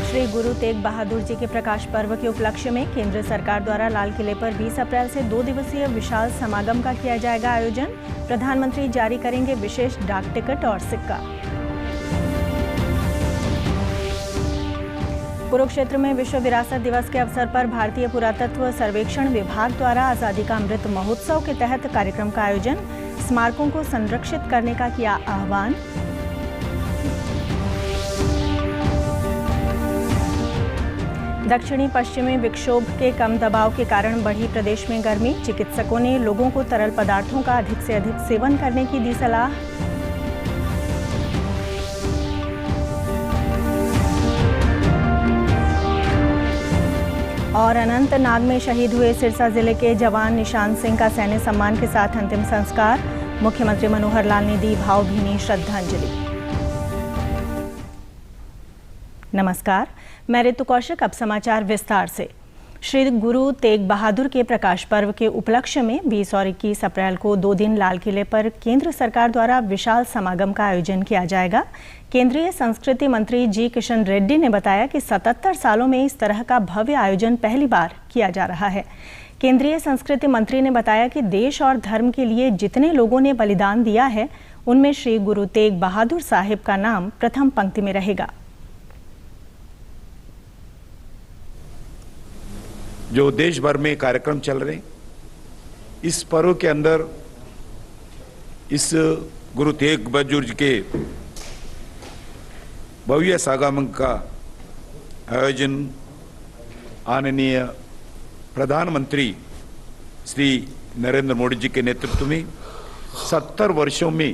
श्री गुरु तेग बहादुर जी के प्रकाश पर्व के उपलक्ष्य में केंद्र सरकार द्वारा लाल किले पर 20 अप्रैल से 2 दिवसीय विशाल समागम का किया जाएगा आयोजन। प्रधानमंत्री जारी करेंगे विशेष डाक टिकट और सिक्का। कुरुक्षेत्र में विश्व विरासत दिवस के अवसर पर भारतीय पुरातत्व सर्वेक्षण विभाग द्वारा आजादी का अमृत महोत्सव के तहत कार्यक्रम का आयोजन। स्मारकों को संरक्षित करने का किया आह्वान। दक्षिणी पश्चिमी विक्षोभ के कम दबाव के कारण बढ़ी प्रदेश में गर्मी। चिकित्सकों ने लोगों को तरल पदार्थों का अधिक से अधिक सेवन करने की दी सलाह। और अनंतनाग में शहीद हुए सिरसा जिले के जवान निशांत सिंह का सैन्य सम्मान के साथ अंतिम संस्कार। मुख्यमंत्री मनोहर लाल ने दी भावभीनी श्रद्धांजलि। नमस्कार, मैं ऋतु कौशिक। अब समाचार विस्तार से। श्री गुरु तेग बहादुर के प्रकाश पर्व के उपलक्ष्य में 20 और 21 अप्रैल को 2 दिन लाल किले पर केंद्र सरकार द्वारा विशाल समागम का आयोजन किया जाएगा। केंद्रीय संस्कृति मंत्री जी किशन रेड्डी ने बताया कि 77 सालों में इस तरह का भव्य आयोजन पहली बार किया जा रहा है। केंद्रीय संस्कृति मंत्री ने बताया कि देश और धर्म के लिए जितने लोगों ने बलिदान दिया है, उनमें श्री गुरु तेग बहादुर साहिब का नाम प्रथम पंक्ति में रहेगा। जो देश भर में कार्यक्रम चल रहे, इस पर्व के अंदर इस गुरु तेग बहादुर जी के भव्य समागम का आयोजन आदरणीय प्रधानमंत्री श्री नरेंद्र मोदी जी के नेतृत्व में 70 वर्षों में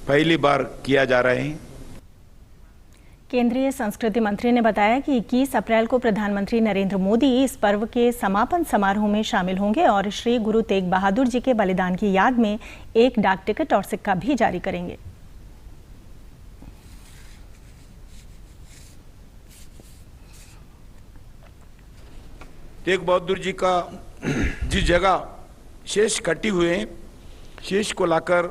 पहली बार किया जा रहा है। केंद्रीय संस्कृति मंत्री ने बताया कि 21 अप्रैल को प्रधानमंत्री नरेंद्र मोदी इस पर्व के समापन समारोह में शामिल होंगे और श्री गुरु तेग बहादुर जी के बलिदान की याद में एक डाक टिकट और सिक्का भी जारी करेंगे। तेग बहादुर जी का जिस जगह शेष कटी हुए हैं, शेष को लाकर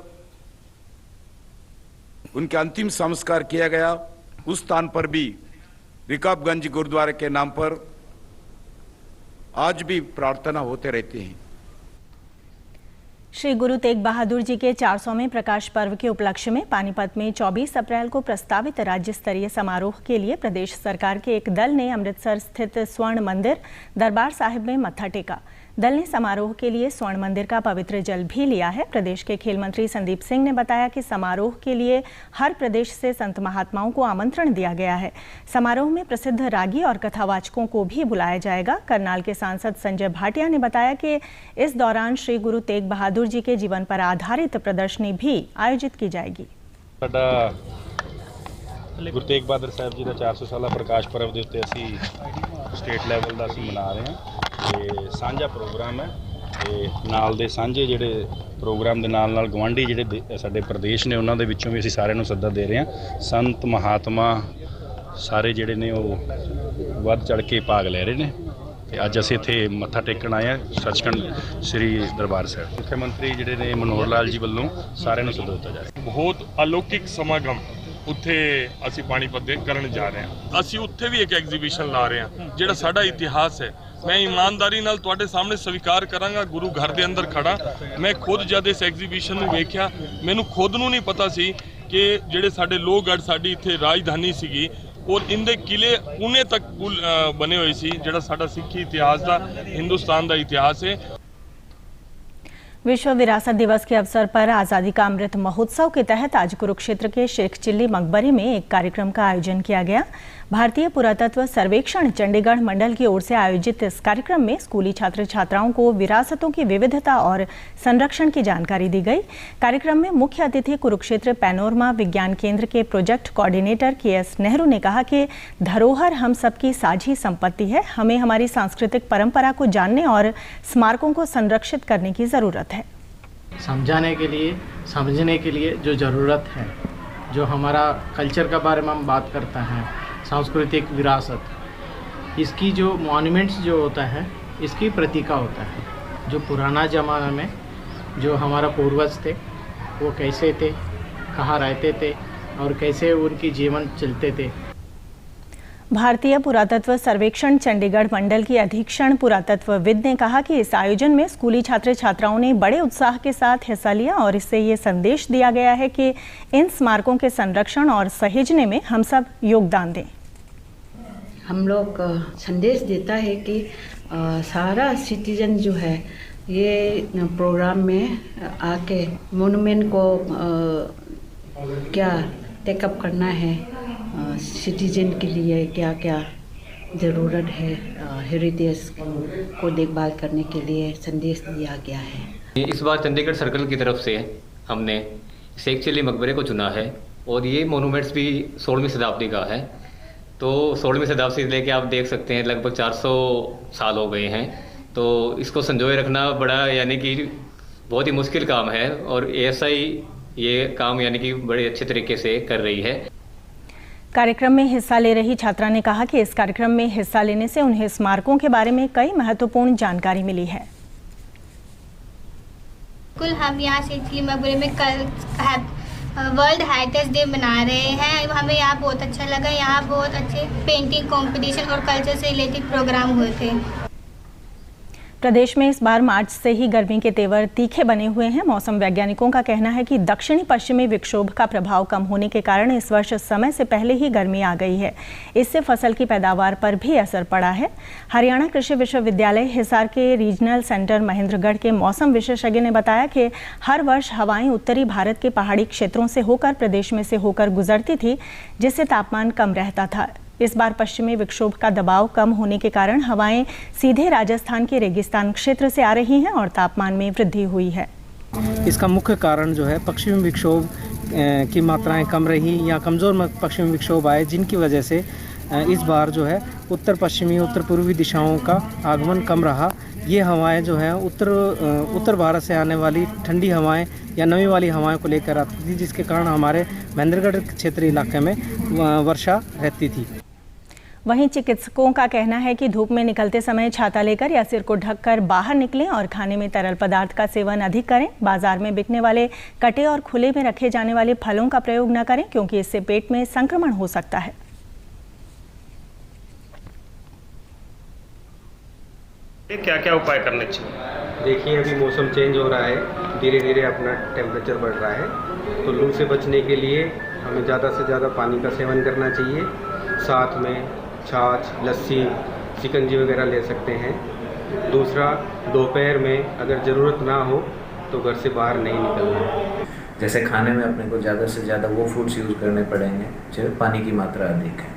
उनके अंतिम संस्कार किया गया। उस स्थान पर भी रिकाबगंज गुरुद्वारे के नाम पर आज भी प्रार्थना होते रहते हैं। श्री गुरु तेग बहादुर जी के 400वें प्रकाश पर्व के उपलक्ष्य में पानीपत में 24 अप्रैल को प्रस्तावित राज्य स्तरीय समारोह के लिए प्रदेश सरकार के एक दल ने अमृतसर स्थित स्वर्ण मंदिर दरबार साहिब में मत्था टेका। दल ने समारोह के लिए स्वर्ण मंदिर का पवित्र जल भी लिया है। प्रदेश के खेल मंत्री संदीप सिंह ने बताया कि समारोह के लिए हर प्रदेश से संत महात्माओं को आमंत्रण दिया गया है। समारोह में प्रसिद्ध रागी और कथावाचकों को भी बुलाया जाएगा। करनाल के सांसद संजय भाटिया ने बताया कि इस दौरान श्री गुरु तेग बहादुर जी के जीवन पर आधारित प्रदर्शनी भी आयोजित की जाएगी। गुरु तेग बहादुर साहब जी का 400 साला प्रकाश पर्व के उत्ते असी स्टेट लैवल का असी मना रहे हैं। ये साझा प्रोग्राम है ते नाल दे सांझे जिहड़े प्रोग्राम दे नाल नाल गवांढी जिहड़े साडे प्रदेश ने उन्हां दे विचों भी असी सारिआं नूं सद्दा दे रहे हैं। संत महात्मा सारे जिहड़े ने वो वध चढ़ के भाग ले रहे ने ते अज असीं इत्थे मत्था टेकण आए हैं सचखंड श्री दरबार साहिब। मुख्यमंत्री जिहड़े ने मनोहर लाल जी वल्लों सारिआं नूं सद्दा दित्ता जा रहा है। बहुत अलौकिक समागम उत्थे असी पानीपत दे करन जा रहे हैं। असी उत्थे भी एक एग्जीबिशन ला रहे हैं जिहड़ा साडा इतिहास है। मैं ईमानदारी नाल तुहाडे सामने स्वीकार करांगा, गुरु घर दे अंदर खड़ा मैं खुद जद इस एग्जीबिशन नूं वेखिया, मैनूं खुद नूं नहीं पता सी कि जिहड़े साडे लोहगढ़ साडी इत्थे राजधानी सीगी और इनके किले पुणे तक बने हुए सी, जिहड़ा साडा सिक्खी इतिहास दा हिंदुस्तान दा इतिहास है। विश्व विरासत दिवस के अवसर पर आजादी का अमृत महोत्सव के तहत आज कुरुक्षेत्र के शेख चिल्ली मकबरे में एक कार्यक्रम का आयोजन किया गया। भारतीय पुरातत्व सर्वेक्षण चंडीगढ़ मंडल की ओर से आयोजित इस कार्यक्रम में स्कूली छात्र छात्राओं को विरासतों की विविधता और संरक्षण की जानकारी दी गई। कार्यक्रम में मुख्य अतिथि कुरुक्षेत्र पैनोरमा विज्ञान केंद्र के प्रोजेक्ट कोऑर्डिनेटर के.एस. नेहरू ने कहा कि धरोहर हम सबकी साझी संपत्ति है। हमें हमारी सांस्कृतिक परंपरा को जानने और स्मारकों को संरक्षित करने की जरूरत है। समझाने के लिए, समझने के लिए जो ज़रूरत है, जो हमारा कल्चर के बारे में हम बात करते हैं, सांस्कृतिक विरासत, इसकी जो मॉन्यूमेंट्स जो होता है, इसकी प्रतीका होता है। जो पुराना ज़माना में जो हमारा पूर्वज थे वो कैसे थे, कहाँ रहते थे और कैसे उनकी जीवन चलते थे। भारतीय पुरातत्व सर्वेक्षण चंडीगढ़ मंडल की अधीक्षण पुरातत्वविद ने कहा कि इस आयोजन में स्कूली छात्र छात्राओं ने बड़े उत्साह के साथ हिस्सा लिया और इससे ये संदेश दिया गया है कि इन स्मारकों के संरक्षण और सहेजने में हम सब योगदान दें। हम लोग संदेश देता है कि सारा सिटीजन जो है ये प्रोग्राम में आके मोनूमेंट को क्या टेकअप करना है, सिटीजन के लिए क्या क्या ज़रूरत है, हेरिटेज को देखभाल करने के लिए संदेश दिया गया है। इस बार चंडीगढ़ सर्कल की तरफ से हमने शेख चिली मकबरे को चुना है और ये मोनूमेंट्स भी 16वीं शताब्दी का है। तो 16वीं शताब्दी से लेके आप देख सकते हैं लगभग 400 साल हो गए हैं। तो इसको संजोए रखना बड़ा यानी कि बहुत ही मुश्किल काम है और ASI ये काम यानी कि बड़े अच्छे तरीके से कर रही है। कार्यक्रम में हिस्सा ले रही छात्रा ने कहा कि इस कार्यक्रम में हिस्सा लेने से उन्हें स्मारकों के बारे में कई महत्वपूर्ण जानकारी मिली है। कुल हम यहाँ से चिली मकबरे में कल वर्ल्ड हेरिटेज डे मना रहे हैं। हमें यहाँ बहुत अच्छा लगा। यहाँ बहुत अच्छे पेंटिंग कंपटीशन और कल्चर से रिलेटेड प्रोग्राम हुए थे। प्रदेश में इस बार मार्च से ही गर्मी के तेवर तीखे बने हुए हैं। मौसम वैज्ञानिकों का कहना है कि दक्षिणी पश्चिमी विक्षोभ का प्रभाव कम होने के कारण इस वर्ष समय से पहले ही गर्मी आ गई है। इससे फसल की पैदावार पर भी असर पड़ा है। हरियाणा कृषि विश्वविद्यालय हिसार के रीजनल सेंटर महेंद्रगढ़ के मौसम विशेषज्ञ ने बताया कि हर वर्ष हवाएं उत्तरी भारत के पहाड़ी क्षेत्रों से होकर प्रदेश में से होकर गुजरती थी, जिससे तापमान कम रहता था। इस बार पश्चिमी विक्षोभ का दबाव कम होने के कारण हवाएं सीधे राजस्थान के रेगिस्तान क्षेत्र से आ रही हैं और तापमान में वृद्धि हुई है। इसका मुख्य कारण जो है पश्चिमी विक्षोभ की मात्राएं कम रही या कमज़ोर पश्चिमी विक्षोभ आए, जिनकी वजह से इस बार जो है उत्तर पश्चिमी उत्तर पूर्वी दिशाओं का आगमन कम रहा। ये हवाएं जो है उत्तर भारत से आने वाली ठंडी हवाएं या नमी वाली हवाएं को लेकर आती थी, जिसके कारण हमारे महेंद्रगढ़ क्षेत्रीय इलाके में वर्षा रहती थी। वहीं चिकित्सकों का कहना है कि धूप में निकलते समय छाता लेकर या सिर को ढककर बाहर निकलें और खाने में तरल पदार्थ का सेवन अधिक करें। बाजार में बिकने वाले कटे और खुले में रखे जाने वाले फलों का प्रयोग न करें, क्योंकि इससे पेट में संक्रमण हो सकता है। क्या क्या उपाय करने चाहिए? देखिए, अभी मौसम चेंज हो रहा है, धीरे धीरे अपना टेम्परेचर बढ़ रहा है, तो लू से बचने के लिए हमें ज़्यादा से ज़्यादा पानी का सेवन करना चाहिए। साथ में छाछ, लस्सी, शिकंजी वगैरह ले सकते हैं। दूसरा, दोपहर में अगर ज़रूरत ना हो तो घर से बाहर नहीं निकलना। जैसे खाने में अपने को ज़्यादा से ज़्यादा वो फूड्स यूज़ करने पड़ेंगे जिसमें पानी की मात्रा अधिक है,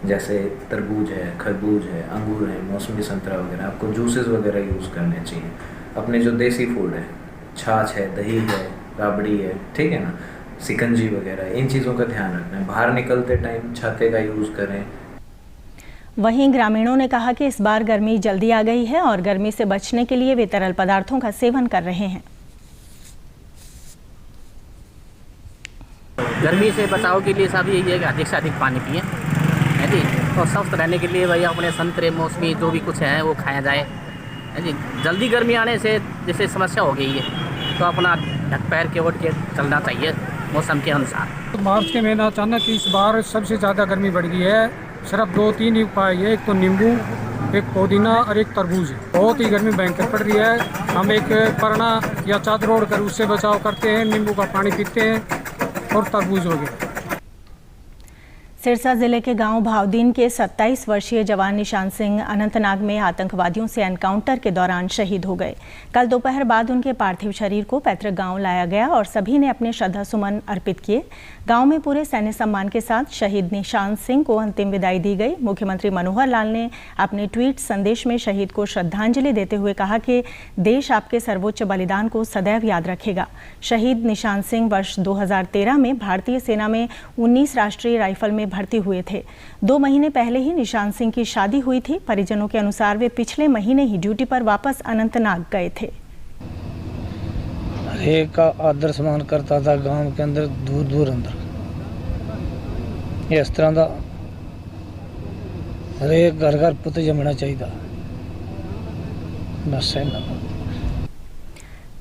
जैसे तरबूज है, खरबूज है, अंगूर है, मौसमी संतरा वगैरह। आपको जूसेस वगैरह यूज़ करने चाहिए। अपने जो देसी फूड है, छाछ है, दही है, राबड़ी है, ठीक है ना, शिकंजी वगैरह, इन चीज़ों का ध्यान रखना है। बाहर निकलते टाइम छाते का यूज़ करें। वहीं ग्रामीणों ने कहा कि इस बार गर्मी जल्दी आ गई है और गर्मी से बचने के लिए वे तरल पदार्थों का सेवन कर रहे हैं। गर्मी से बचाव के लिए सब यही है कि अधिक से अधिक पानी पिएं, है जी। और स्वस्थ रहने के लिए भैया अपने संतरे, मौसमी जो भी कुछ है वो खाया जाए, है जी। जल्दी गर्मी आने से जैसे समस्या हो गई है तो अपना ढक पैर के ओढ़ के चलना चाहिए मौसम के अनुसार। मार्च के महीना अचानक इस बार सबसे ज़्यादा गर्मी बढ़ गई है। सिर्फ 2-3 ही उपाय है, एक तो नींबू, एक पुदीना और एक तरबूज। बहुत ही गर्मी भयंकर पड़ रही है। हम एक परना या चादर ओढ़ कर उससे बचाव करते हैं, नींबू का पानी पीते हैं और तरबूज हो गया। सिरसा जिले के गांव भावदीन के 27 वर्षीय जवान निशान सिंह अनंतनाग में आतंकवादियों से एनकाउंटर के दौरान शहीद हो गए। कल दोपहर बाद उनके पार्थिव शरीर को पैतृक गांव लाया गया और सभी ने अपने श्रद्धासुमन अर्पित किए। गांव में पूरे सैन्य सम्मान के साथ शहीद निशान सिंह को अंतिम विदाई दी गई। मुख्यमंत्री मनोहर लाल ने अपने ट्वीट संदेश में शहीद को श्रद्धांजलि देते हुए कहा कि देश आपके सर्वोच्च बलिदान को सदैव याद रखेगा। शहीद निशान सिंह वर्ष 2013 में भारतीय सेना में 19 राष्ट्रीय राइफल में भर्ती हुए थे। 2 महीने पहले ही निशान सिंह की शादी हुई थी। परिजनों के अनुसार वे पिछले महीने ही ड्यूटी पर वापस अनंतनाग गए थे। एक का आदर सम्मान करता था गांव के अंदर, दूर दूर अंदर। इस तरह का हरेक घर घर पुत जमना चाहिए। बस है ना।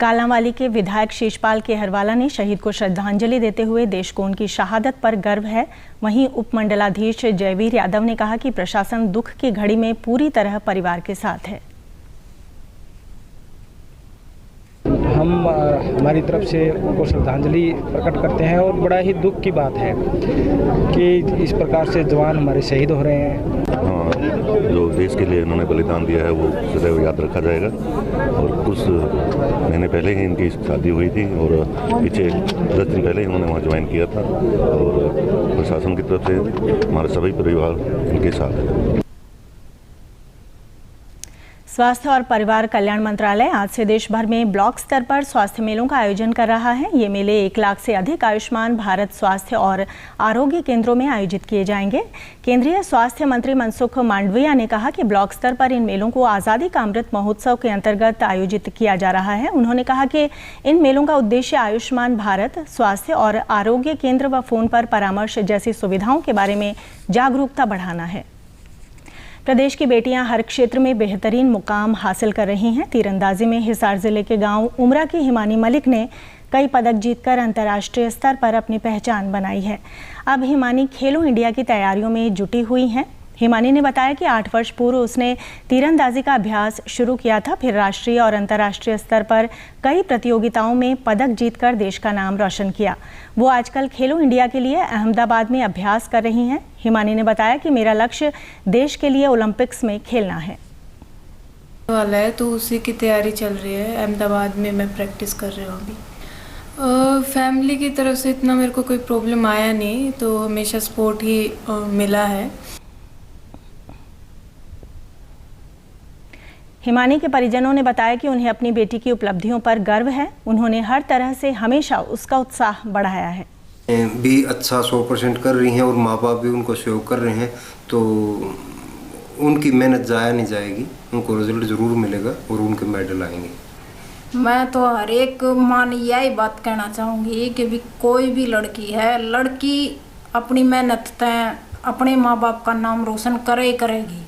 कालांवाली के विधायक शीशपाल केहरवाला ने शहीद को श्रद्धांजलि देते हुए देश को उनकी शहादत पर गर्व है। वहीं उपमंडलाधीश जयवीर यादव ने कहा कि प्रशासन दुख की घड़ी में पूरी तरह परिवार के साथ है। हम हमारी तरफ से उनको श्रद्धांजलि प्रकट करते हैं और बड़ा ही दुख की बात है कि इस प्रकार से जवान हमारे शहीद हो रहे हैं। जो देश के लिए इन्होंने बलिदान दिया है वो सदैव याद रखा जाएगा। और कुछ महीने पहले ही इनकी शादी हुई थी और पीछे 10 दिन पहले ही उन्होंने वहाँ ज्वाइन किया था और प्रशासन की तरफ से हमारे सभी परिवार इनके साथ है। स्वास्थ्य और परिवार कल्याण मंत्रालय आज से देश भर में ब्लॉक स्तर पर स्वास्थ्य मेलों का आयोजन कर रहा है। ये मेले 1 लाख से अधिक आयुष्मान भारत स्वास्थ्य और आरोग्य केंद्रों में आयोजित किए जाएंगे। केंद्रीय स्वास्थ्य मंत्री मनसुख मांडविया ने कहा कि ब्लॉक स्तर पर इन मेलों को आज़ादी का अमृत महोत्सव के अंतर्गत आयोजित किया जा रहा है। उन्होंने कहा कि इन मेलों का उद्देश्य आयुष्मान भारत स्वास्थ्य और आरोग्य केंद्र व फोन पर परामर्श जैसी सुविधाओं के बारे में जागरूकता बढ़ाना है। प्रदेश की बेटियां हर क्षेत्र में बेहतरीन मुकाम हासिल कर रही हैं। तीरंदाजी में हिसार जिले के गांव उमरा की हिमानी मलिक ने कई पदक जीतकर अंतर्राष्ट्रीय स्तर पर अपनी पहचान बनाई है। अब हिमानी खेलो इंडिया की तैयारियों में जुटी हुई हैं। हिमानी ने बताया कि 8 वर्ष पूर्व उसने तीरंदाजी का अभ्यास शुरू किया था, फिर राष्ट्रीय और अंतर्राष्ट्रीय स्तर पर कई प्रतियोगिताओं में पदक जीतकर देश का नाम रोशन किया। वो आजकल खेलो इंडिया के लिए अहमदाबाद में अभ्यास कर रही हैं। हिमानी ने बताया कि मेरा लक्ष्य देश के लिए ओलंपिक्स में खेलना है। वाला है तो उसी की तैयारी चल रही है। अहमदाबाद में मैं प्रैक्टिस कर रही हूँ अभी। फैमिली की तरफ से इतना मेरे को कोई प्रॉब्लम आया नहीं, तो हमेशा सपोर्ट ही मिला है। हिमानी के परिजनों ने बताया कि उन्हें अपनी बेटी की उपलब्धियों पर गर्व है। उन्होंने हर तरह से हमेशा उसका उत्साह बढ़ाया है। भी अच्छा 100% कर रही हैं और माँ बाप भी उनको सहयोग कर रहे हैं, तो उनकी मेहनत जाया नहीं जाएगी, उनको रिजल्ट ज़रूर मिलेगा और उनके मेडल आएंगे। मैं तो हर एक माँ ने यही बात कहना चाहूँगी कि भी कोई भी लड़की है, लड़की अपनी मेहनत तय अपने माँ बाप का नाम रोशन करे ही करेगी।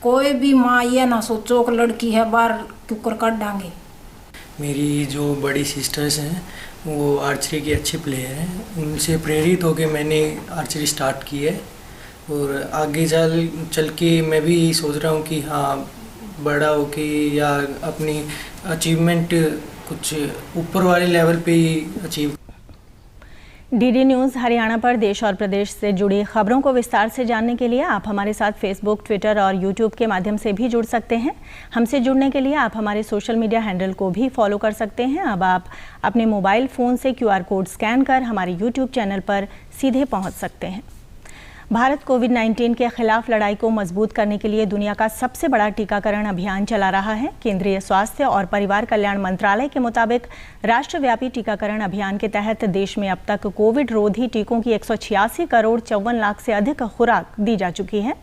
कोई भी माँ ये ना सोचो कि लड़की है बाहर क्यों कर काट डांगे। मेरी जो बड़ी सिस्टर्स हैं वो आर्चरी की अच्छी प्लेयर हैं, उनसे प्रेरित होकर मैंने आर्चरी स्टार्ट की है और आगे चल के मैं भी सोच रहा हूँ कि हाँ बड़ा होके या अपनी अचीवमेंट कुछ ऊपर वाले लेवल पे ही अचीव। डीडी न्यूज़ हरियाणा पर देश और प्रदेश से जुड़ी खबरों को विस्तार से जानने के लिए आप हमारे साथ फेसबुक, ट्विटर और यूट्यूब के माध्यम से भी जुड़ सकते हैं। हमसे जुड़ने के लिए आप हमारे सोशल मीडिया हैंडल को भी फॉलो कर सकते हैं। अब आप अपने मोबाइल फ़ोन से QR कोड स्कैन कर हमारे यूट्यूब चैनल पर सीधे पहुंच सकते हैं। भारत कोविड-19 के खिलाफ लड़ाई को मजबूत करने के लिए दुनिया का सबसे बड़ा टीकाकरण अभियान चला रहा है। केंद्रीय स्वास्थ्य और परिवार कल्याण मंत्रालय के मुताबिक राष्ट्रव्यापी टीकाकरण अभियान के तहत देश में अब तक कोविड रोधी टीकों की 186 करोड़ 54 लाख से अधिक खुराक दी जा चुकी है।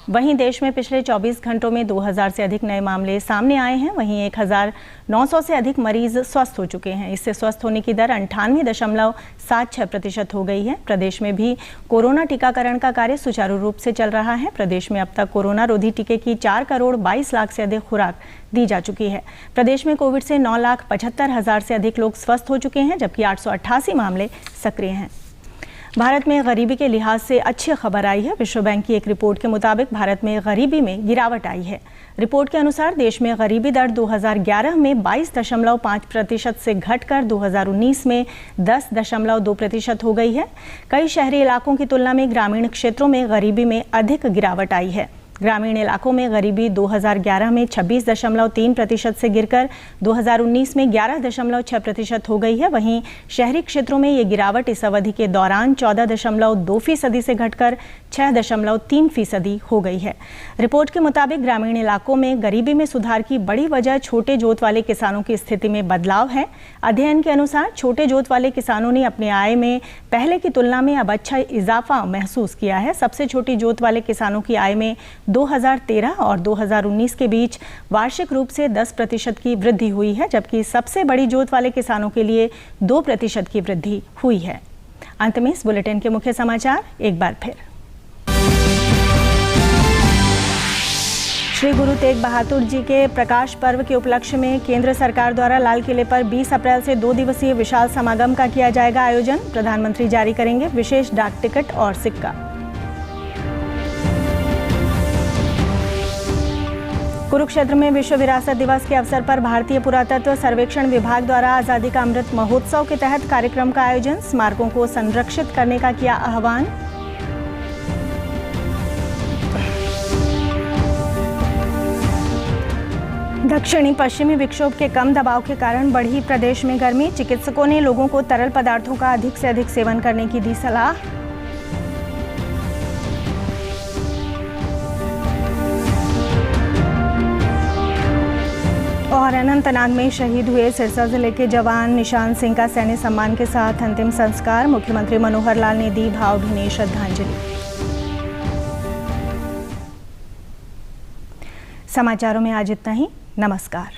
वहीं देश में पिछले 24 घंटों में 2000 से अधिक नए मामले सामने आए हैं। वहीं 1900 से अधिक मरीज स्वस्थ हो चुके हैं। इससे स्वस्थ होने की दर 98.76% हो गई है। प्रदेश में भी कोरोना टीकाकरण का कार्य सुचारू रूप से चल रहा है। प्रदेश में अब तक कोरोना रोधी टीके की 4 करोड़ 22 लाख से अधिक खुराक दी जा चुकी है। प्रदेश में कोविड से 9,75,000 से अधिक लोग स्वस्थ हो चुके हैं, जबकि 888 मामले सक्रिय हैं। भारत में गरीबी के लिहाज से अच्छी खबर आई है। विश्व बैंक की एक रिपोर्ट के मुताबिक भारत में गरीबी में गिरावट आई है। रिपोर्ट के अनुसार देश में गरीबी दर 2011 में 22.5% से घटकर 2019 में 10.2% हो गई है। कई शहरी इलाकों की तुलना में ग्रामीण क्षेत्रों में गरीबी में अधिक गिरावट आई है। ग्रामीण इलाकों में गरीबी 2011 में 26.3% से गिरकर 2019 में 11.6% हो गई है। वहीं शहरी क्षेत्रों में ये गिरावट इस अवधि के दौरान 14.2% से घटकर 6.3% हो गई है। रिपोर्ट के मुताबिक ग्रामीण इलाकों में गरीबी में सुधार की बड़ी वजह छोटे जोत वाले किसानों की स्थिति में बदलाव है। अध्ययन के अनुसार छोटे जोत वाले किसानों ने अपने आय में पहले की तुलना में अब अच्छा इजाफा महसूस किया है। सबसे छोटी जोत वाले किसानों की आय में 2013 और 2019 के बीच वार्षिक रूप से 10% की वृद्धि हुई है, जबकि सबसे बड़ी जोत वाले किसानों के लिए 2% की वृद्धि हुई है। अंत में इस बुलेटिन के मुख्य समाचार एक बार फिर। श्री गुरु तेग बहादुर जी के प्रकाश पर्व के उपलक्ष्य में केंद्र सरकार द्वारा लाल किले पर 20 अप्रैल से 2 दिवसीय विशाल समागम का किया जाएगा आयोजन। प्रधानमंत्री जारी करेंगे विशेष डाक टिकट और सिक्का। कुरुक्षेत्र में विश्व विरासत दिवस के अवसर पर भारतीय पुरातत्व सर्वेक्षण विभाग द्वारा आज़ादी का अमृत महोत्सव के तहत कार्यक्रम का आयोजन। स्मारकों को संरक्षित करने का किया आह्वान। दक्षिणी पश्चिमी विक्षोभ के कम दबाव के कारण बढ़ी प्रदेश में गर्मी। चिकित्सकों ने लोगों को तरल पदार्थों का अधिक से अधिक सेवन करने की दी सलाह। और अनंतनाग में शहीद हुए सिरसा जिले के जवान निशान सिंह का सैन्य सम्मान के साथ अंतिम संस्कार। मुख्यमंत्री मनोहर लाल ने दी भावभीनी श्रद्धांजलि। समाचारों में आज इतना ही। नमस्कार।